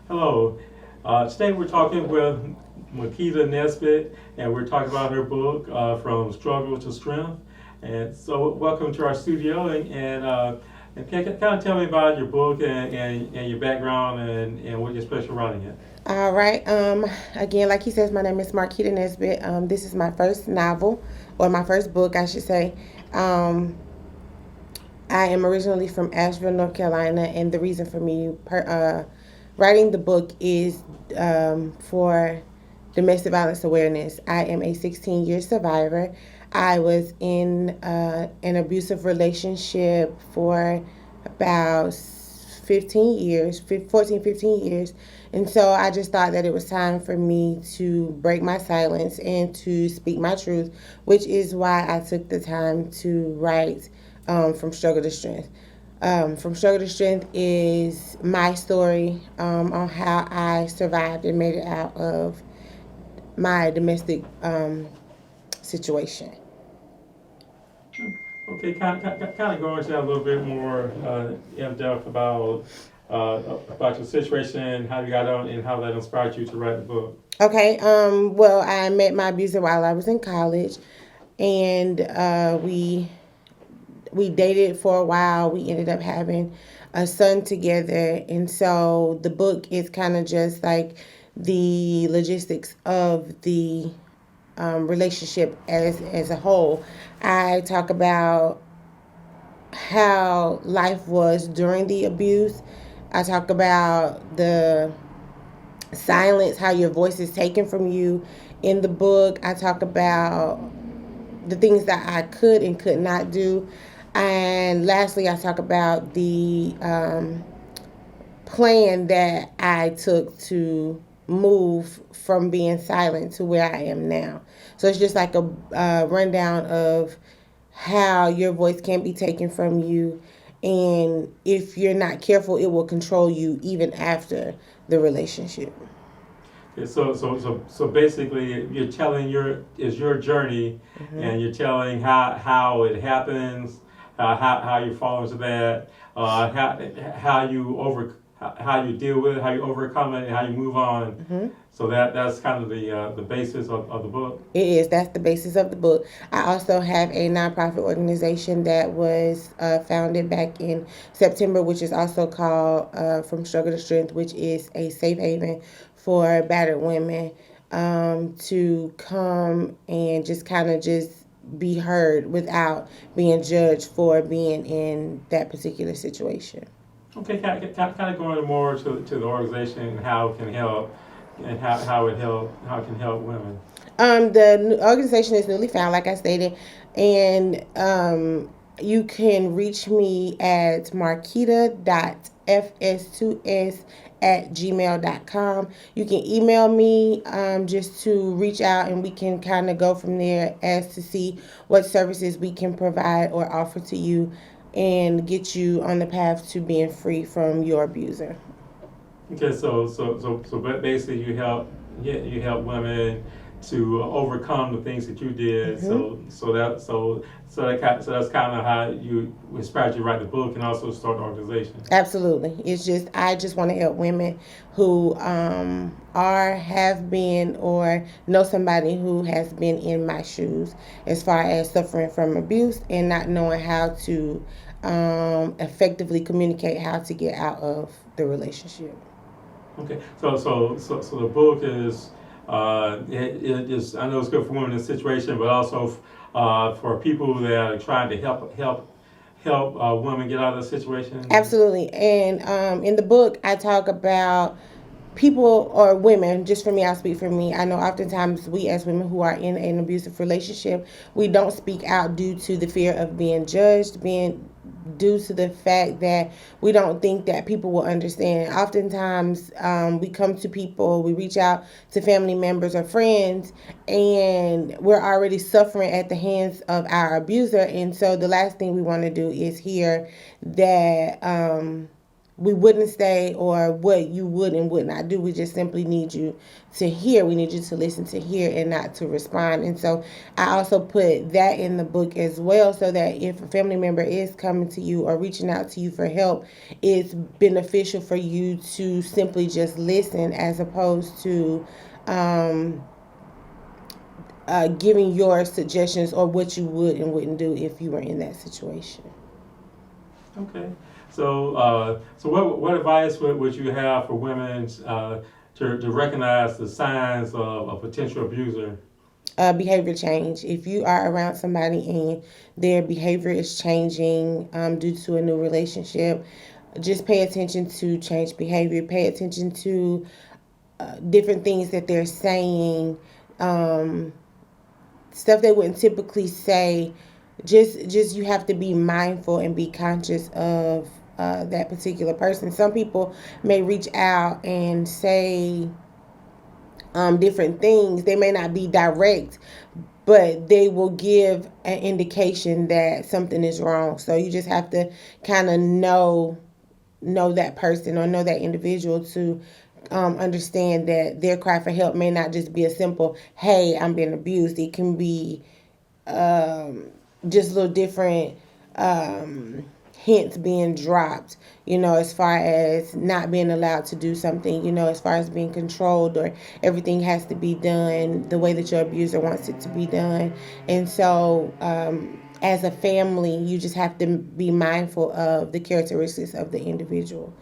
Hello. Today we're talking with Marquita Nesbit, and we're talking about her book, From Struggle to Strength. And so, welcome to our studio, and kind of tell me about your book and your background and what you're special writing it. All right. Again, like he says, my name is Marquita Nesbit. This is my first novel, or my first book, I should say. Um, I am originally from Asheville, North Carolina, and the reason for me writing the book is for domestic violence awareness. I am a 16-year survivor. I was in an abusive relationship for about 15 years, 14, 15 years. And so I just thought that it was time for me to break my silence and to speak my truth, which is why I took the time to write From Struggle to Strength. From Struggle to Strength is my story on how I survived and made it out of my domestic situation. Okay, kind of go into that a little bit more in depth about your situation, how you got on, and how that inspired you to write the book. Okay, well, I met my abuser while I was in college, and we dated for a while. We ended up having a son together, and so the book is kind of just like the logistics of the relationship as a whole. I talk about how life was during the abuse. I talk about the silence, how your voice is taken from you in the book. I talk about the things that I could and could not do. And lastly, I talk about the plan that I took to move from being silent to where I am now. So it's just like a rundown of how your voice can be taken from you. And if you're not careful, it will control you even after the relationship. Yeah, so basically, you're telling your journey, Mm-hmm. and you're telling how it happens, how you fall into that, how you how you deal with it, how you overcome it, and how you move on. Mm-hmm. So that's kind of the basis of the book. It is. That's the basis of the book. I also have a nonprofit organization that was founded back in September, which is also called From Struggle to Strength, which is a safe haven for battered women to come and just kind of just be heard without being judged for being in that particular situation. Okay, kind of going more to the organization and how it can help, and how it can help women. The organization is newly found, like I stated, and you can reach me at marquita.fs2s@gmail.com. You can email me just to reach out, and we can kind of go from there as to see what services we can provide or offer to you and get you on the path to being free from your abuser. Okay, but basically you help women to overcome the things that you did. Mm-hmm. So that's kind of how you inspired you to write the book and also start the organization. Absolutely. It's just I just want to help women who are, have been, or know somebody who has been in my shoes as far as suffering from abuse and not knowing how to effectively communicate how to get out of the relationship. Okay, so the book is it is, I know it's good for women in this situation, but also for people that are trying to help women get out of the situation. Absolutely. And in the book, I talk about people or women, just for me, I'll speak for me. I know oftentimes we as women who are in an abusive relationship, we don't speak out due to the fear of being judged, being due to the fact that we don't think that people will understand. Oftentimes, we come to people, we reach out to family members or friends, and we're already suffering at the hands of our abuser. And so, the last thing we want to do is hear that. we wouldn't say, or what you would and would not do. We just simply need you to hear. We need you to listen to hear and not to respond. And so I also put that in the book as well, so that if a family member is coming to you or reaching out to you for help, it's beneficial for you to simply just listen, as opposed to giving your suggestions or what you would and wouldn't do if you were in that situation. Okay. So what advice would you have for women to recognize the signs of a potential abuser? Behavior change. If you are around somebody and their behavior is changing due to a new relationship, just pay attention to change behavior. Pay attention to different things that they're saying, stuff they wouldn't typically say. Just you have to be mindful and be conscious of that particular person. Some people may reach out and say different things. They may not be direct, but they will give an indication that something is wrong. So you just have to kind of know that person or know that individual to understand that their cry for help may not just be a simple, hey, I'm being abused. It can be just little different hints being dropped, as far as not being allowed to do something, as far as being controlled, or everything has to be done the way that your abuser wants it to be done. And so as a family, you just have to be mindful of the characteristics of the individual.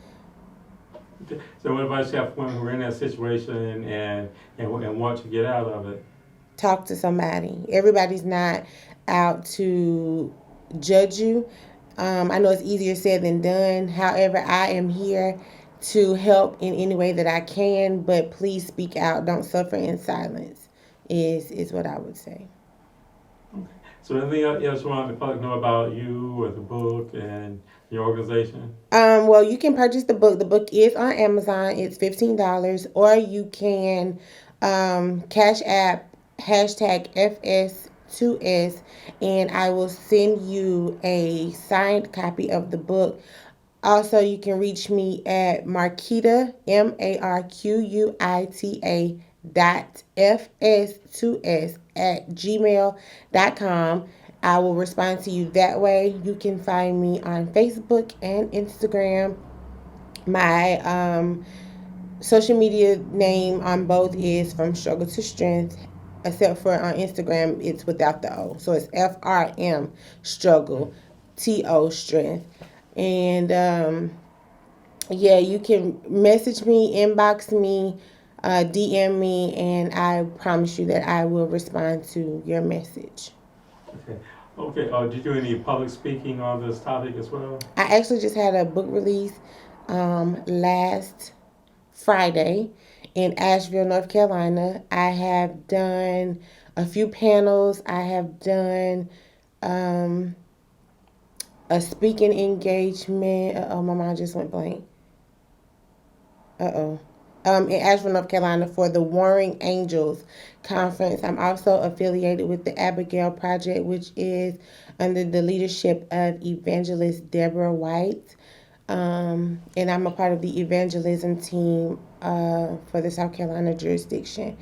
Okay. So what advice you have for women who are in that situation and want to get out of it? Talk to somebody. Everybody's not out to judge you. I know it's easier said than done. However, I am here to help in any way that I can, but please speak out. Don't suffer in silence is what I would say. Okay. So anything else you want the public to know about you or the book and your organization? Well, you can purchase the book. The book is on Amazon. It's $15, or you can Cash App #FS2S, and I will send you a signed copy of the book. Also, you can reach me at Marquita, MARQUITA .FS2S @gmail.com. I will respond to you that way. You can find me on Facebook and Instagram. My social media name on both is From Struggle to Strength, except for on Instagram, it's without the O. So it's FRM Struggle, TO Strength. And yeah, you can message me, inbox me, DM me, and I promise you that I will respond to your message. Okay. Okay. Did you do any public speaking on this topic as well? I actually just had a book release last Friday in Asheville, North Carolina. I have done a few panels. I have done a speaking engagement. Uh-oh, my mind just went blank. In Asheville, North Carolina, for the Warring Angels Conference. I'm also affiliated with the Abigail Project, which is under the leadership of Evangelist Deborah White. And I'm a part of the evangelism team for the South Carolina jurisdiction.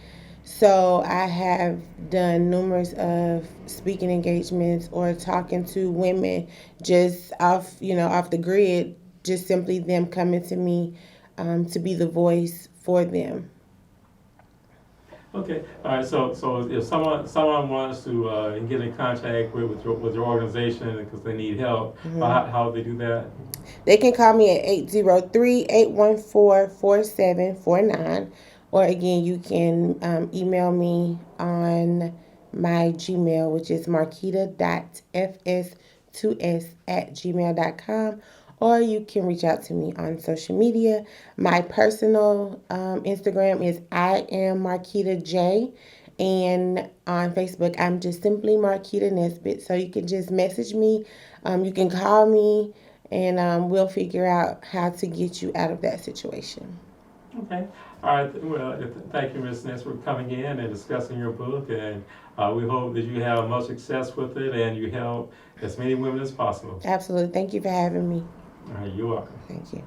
So I have done numerous of speaking engagements or talking to women just off the grid, just simply them coming to me to be the voice for them. Okay. All right. So if someone wants to get in contact with your organization because they need help, how do they do that? They can call me at 803-814-4749. Or again, you can email me on my Gmail, which is marquita.fs2s@gmail.com. Or you can reach out to me on social media. My personal Instagram is I am Marquita J. And on Facebook, I'm just simply Marquita Nesbit. So you can just message me. You can call me, and we'll figure out how to get you out of that situation. Okay. All right. Well, thank you, Ms. Ness, for coming in and discussing your book. And we hope that you have much success with it and you help as many women as possible. Absolutely. Thank you for having me. All right. You're welcome. Thank you.